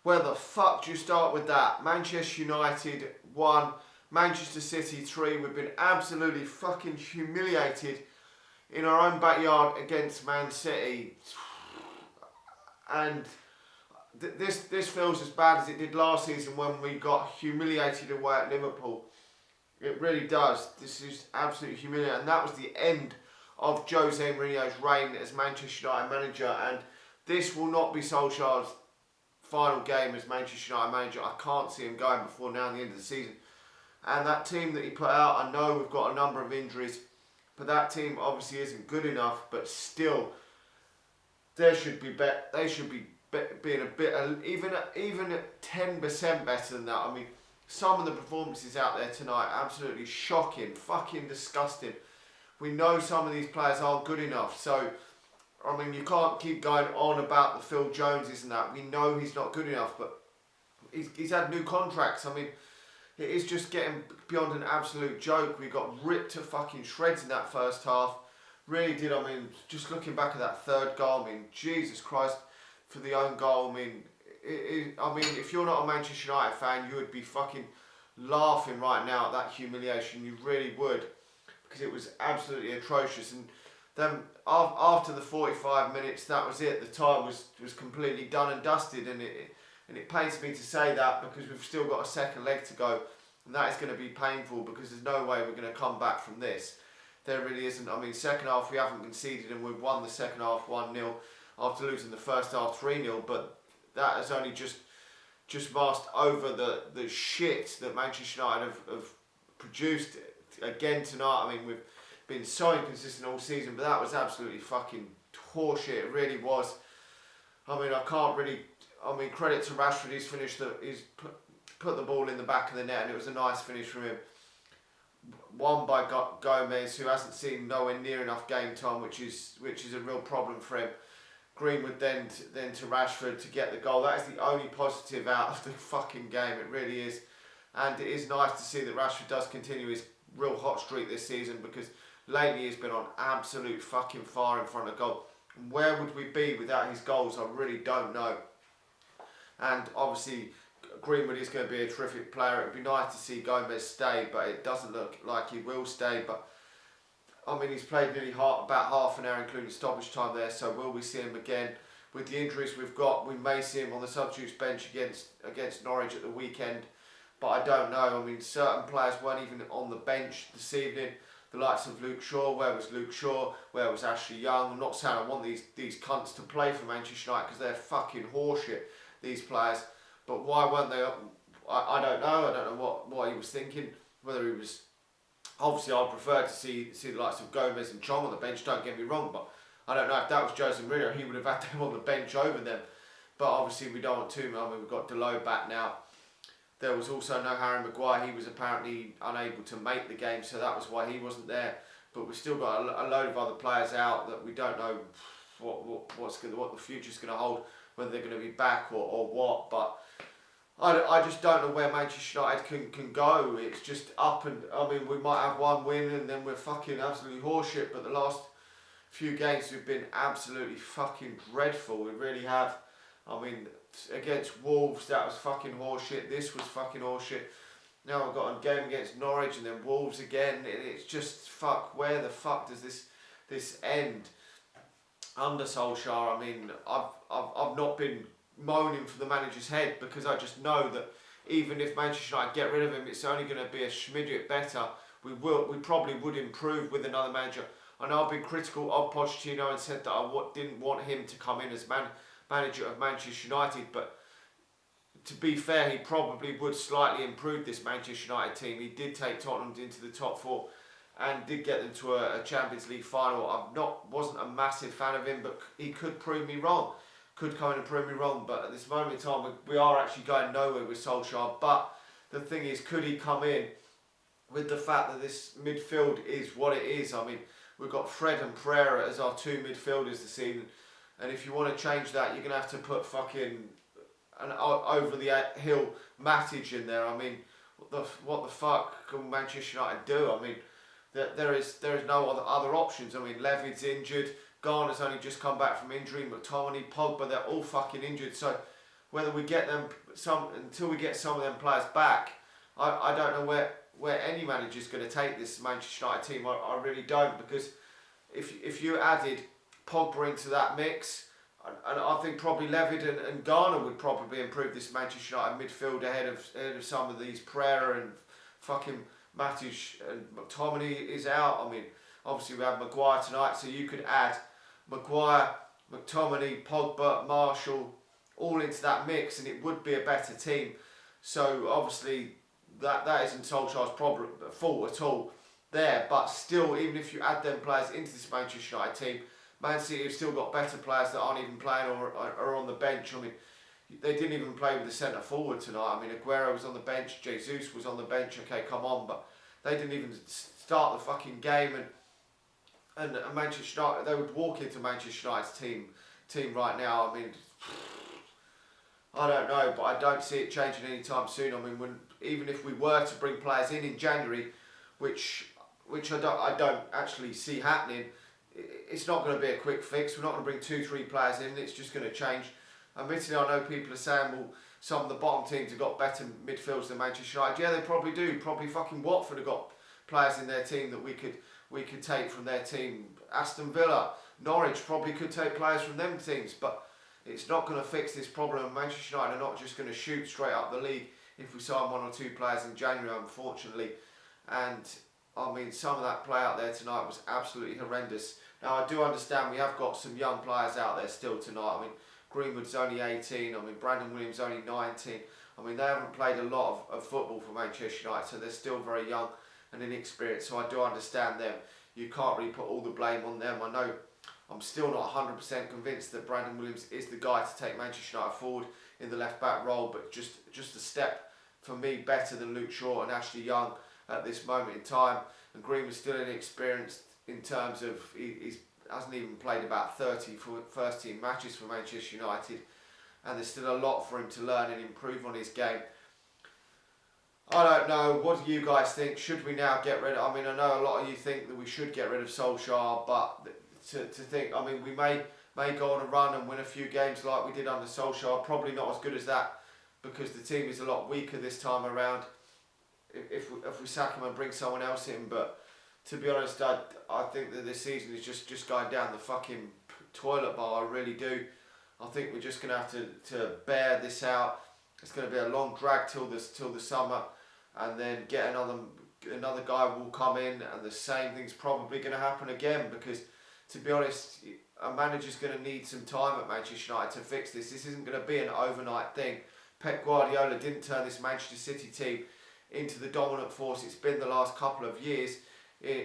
Where the fuck do you start with that? Manchester United 1, Manchester City 3. We've been absolutely fucking humiliated in our own backyard against Man City. And this feels as bad as it did last season when we got humiliated away at Liverpool. It really does. This is absolutely humiliating. And that was the end of Jose Mourinho's reign as Manchester United manager. And this will not be Solskjaer's final game as Manchester United manager. I can't see him going before now the end of the season. And that team that he put out, I know we've got a number of injuries, but that team obviously isn't good enough. But still, they should be being a bit, even at 10% better than that. I mean, some of the performances out there tonight, absolutely shocking, fucking disgusting. We know some of these players aren't good enough, so I mean, you can't keep going on about the Phil Joneses and that. We know he's not good enough, but he's had new contracts. I mean, it is just getting beyond an absolute joke. We got ripped to fucking shreds in that first half. Really did. I mean, just looking back at that third goal, I mean, Jesus Christ, for the own goal. I mean, if you're not a Manchester United fan, you would be fucking laughing right now at that humiliation. You really would, because it was absolutely atrocious. And then after the 45 minutes, that was it. The tie was completely done and dusted, and it pains me to say that because we've still got a second leg to go, and that is going to be painful because there's no way we're going to come back from this. There really isn't. I mean, second half we haven't conceded, and we've won the second half 1-0 after losing the first half 3-0, but that has only just masked over the shit that Manchester United have produced again tonight. I mean, we've been so inconsistent all season, but that was absolutely fucking horseshit. It really was. I mean, I can't really. I mean, credit to Rashford. He's put the ball in the back of the net, and it was a nice finish from him. Won by Gomez, who hasn't seen nowhere near enough game time, which is a real problem for him. Greenwood then to Rashford to get the goal. That is the only positive out of the fucking game. It really is, and it is nice to see that Rashford does continue his real hot streak this season, because lately he's been on absolute fucking fire in front of goal. Where would we be without his goals? I really don't know. And obviously Greenwood is going to be a terrific player. It would be nice to see Gomez stay, but it doesn't look like he will stay. But I mean, he's played nearly about half an hour, including stoppage time there, so will we see him again? With the injuries we've got, we may see him on the substitutes bench against Norwich at the weekend, but I don't know. I mean, certain players weren't even on the bench this evening. The likes of Luke Shaw. Where was Luke Shaw? Where was Ashley Young? I'm not saying I want these cunts to play for Manchester United because they're fucking horseshit, these players. But why weren't they? I don't know. I don't know what he was thinking. Whether he was, obviously I'd prefer to see the likes of Gomez and Chong on the bench. Don't get me wrong, but I don't know if that was Jose Mourinho. He would have had them on the bench over them. But obviously we don't want to. I mean, we've got Delo back now. There was also no Harry Maguire. He was apparently unable to make the game, so that was why he wasn't there. But we've still got a load of other players out that we don't know what the future's going to hold, whether they're going to be back or what. But I just don't know where Manchester United can go. It's just up and, I mean, we might have one win and then we're fucking absolutely horseshit. But the last few games we've been absolutely fucking dreadful. We really have. I mean, against Wolves, that was fucking horseshit. This was fucking horseshit. Now we've got a game against Norwich and then Wolves again. It's just, fuck, where the fuck does this end? Under Solskjaer, I mean, I've not been moaning for the manager's head, because I just know that even if Manchester United get rid of him, it's only going to be a schmidget better. We probably would improve with another manager. I know I've been critical of Pochettino and said that I didn't want him to come in as manager of Manchester United, but to be fair, he probably would slightly improve this Manchester United team. He did take Tottenham into the top four and did get them to a Champions League final. Wasn't a massive fan of him, but he could prove me wrong. Could come in and prove me wrong, but at this moment in time, we are actually going nowhere with Solskjaer. But the thing is, could he come in with the fact that this midfield is what it is? I mean, we've got Fred and Pereira as our two midfielders this season, and if you want to change that, you're going to have to put fucking an over the hill Matic in there. I mean, what the fuck can Manchester United do? I mean, there is no other options. I mean, Levy's injured. Garner's only just come back from injury. McTominay, Pogba, they're all fucking injured. So whether we get them until we get some of them players back. I don't know where any manager's going to take this Manchester United team. I really don't, because if you added Pogba into that mix, and I think probably Levitt and Garner would probably improve this Manchester United midfield ahead of some of these. Pereira and fucking Mahrez and McTominay is out. I mean, obviously we have Maguire tonight, so you could add Maguire, McTominay, Pogba, Marshall, all into that mix, and it would be a better team. So obviously that isn't Solskjaer's fault at all there, but still, even if you add them players into this Manchester United team, Man City have still got better players that aren't even playing or are on the bench. I mean, they didn't even play with the centre forward tonight. I mean, Aguero was on the bench, Jesus was on the bench. Okay, come on, but they didn't even start the fucking game. And Manchester United, they would walk into Manchester United's team right now. I mean, I don't know, but I don't see it changing anytime soon. I mean, even if we were to bring players in January, which I don't actually see happening, it's not going to be a quick fix. We're not going to bring 2-3 players in. It's just going to change. Admittedly, I know people are saying, well, some of the bottom teams have got better midfields than Manchester United. Yeah, they probably do. Probably fucking Watford have got players in their team that we could take from their team. Aston Villa, Norwich probably could take players from them teams, but it's not going to fix this problem. Manchester United are not just going to shoot straight up the league if we sign 1 or 2 players in January, unfortunately. And I mean, some of that play out there tonight was absolutely horrendous. Now, I do understand we have got some young players out there still tonight. I mean, Greenwood's only 18. I mean, Brandon Williams only 19. I mean, they haven't played a lot of football for Manchester United, so they're still very young and inexperienced. So I do understand them. You can't really put all the blame on them. I know I'm still not 100% convinced that Brandon Williams is the guy to take Manchester United forward in the left-back role, but just a step, for me, better than Luke Shaw and Ashley Young at this moment in time. And Greenwood's still inexperienced in terms of he hasn't even played about 30 first team matches for Manchester United, and there's still a lot for him to learn and improve on his game. I don't know, what do you guys think? Should we now get rid of, I mean, I know a lot of you think that we should get rid of Solskjaer, but to think, I mean, we may go on a run and win a few games like we did under Solskjaer, probably not as good as that, because the team is a lot weaker this time around if we sack him and bring someone else in. But to be honest, I think that this season is just going down the fucking toilet bowl. I really do. I think we're just going to have to bear this out. It's going to be a long drag till the summer, and then get another guy will come in, and the same thing's probably going to happen again, because to be honest, a manager's going to need some time at Manchester United to fix this. This isn't going to be an overnight thing. Pep Guardiola didn't turn this Manchester City team into the dominant force it's been the last couple of years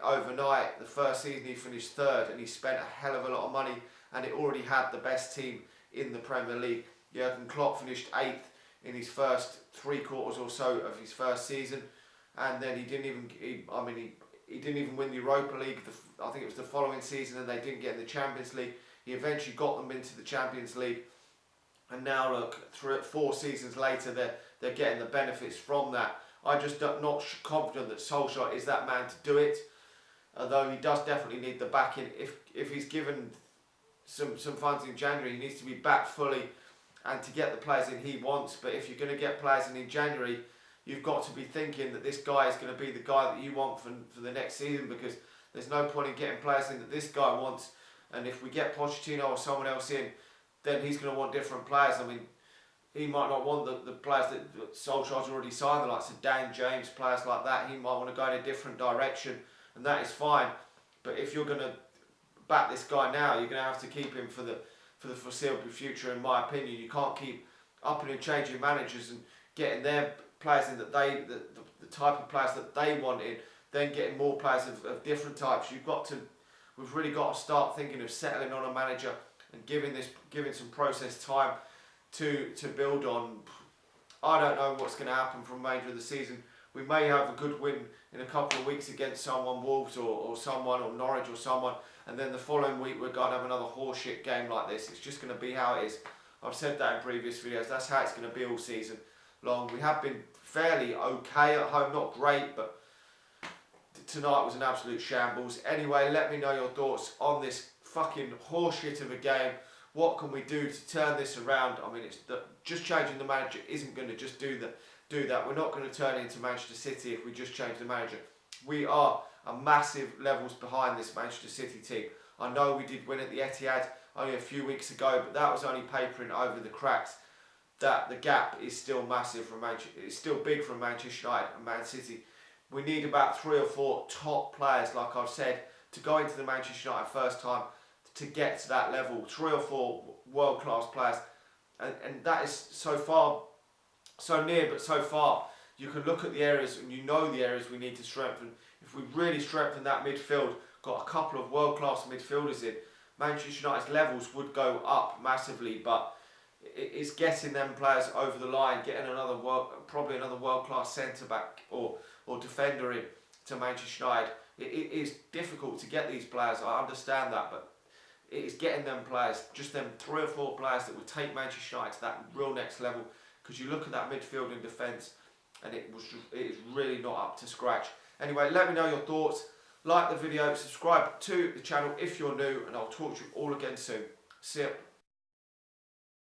overnight. The first season he finished 3rd, and he spent a hell of a lot of money, and it already had the best team in the Premier League. Jurgen Klopp finished 8th in his first 3 quarters or so of his first season, and then he didn't even win the Europa League. I think it was the following season, and they didn't get in the Champions League. He eventually got them into the Champions League, and now look, 4 seasons later, they're getting the benefits from that. I just not confident that Solskjaer is that man to do it, although he does definitely need the backing. If he's given some funds in January, he needs to be back fully and to get the players in he wants. But if you're going to get players in January, you've got to be thinking that this guy is going to be the guy that you want for the next season, because there's no point in getting players in that this guy wants, and if we get Pochettino or someone else in, then he's going to want different players. I mean, he might not want the players that Solskjaer's already signed, the likes of Dan James, players like that. He might want to go in a different direction, and that is fine. But if you're going to back this guy now, you're going to have to keep him for the foreseeable future, in my opinion. You can't keep upping and changing managers and getting their players in that the type of players that they want in, then getting more players of different types. We've really got to start thinking of settling on a manager and giving some process time to build on. I don't know what's going to happen from the remainder of the season. We may have a good win in a couple of weeks against someone, Wolves or someone, or Norwich or someone, and then the following week we're going to have another horseshit game like this. It's just going to be how it is. I've said that in previous videos. That's how it's going to be all season long. We have been fairly okay at home, not great, but tonight was an absolute shambles. Anyway, let me know your thoughts on this fucking horseshit of a game. What can we do to turn this around? I mean, just changing the manager isn't going to just do that. We're not going to turn into Manchester City if we just change the manager. We are a massive levels behind this Manchester City team. I know we did win at the Etihad only a few weeks ago, but that was only papering over the cracks. That the gap is still massive from Manchester. It's still big from Manchester United and Man City. We need about 3 or 4 top players, like I've said, to go into the Manchester United first time to get to that level. 3 or 4 world-class players, and that is so far, so near, but so far. You can look at the areas, and you know the areas we need to strengthen. If we really strengthen that midfield, got a couple of world-class midfielders in, Manchester United's levels would go up massively, but it's getting them players over the line, getting probably another world-class centre-back or defender in to Manchester United. It is difficult to get these players, I understand that, but it is getting them players, just them 3 or 4 players that would take Manchester United to that real next level, because you look at that midfield and defence, and it is really not up to scratch. Anyway, let me know your thoughts, like the video, subscribe to the channel if you're new, and I'll talk to you all again soon. See ya.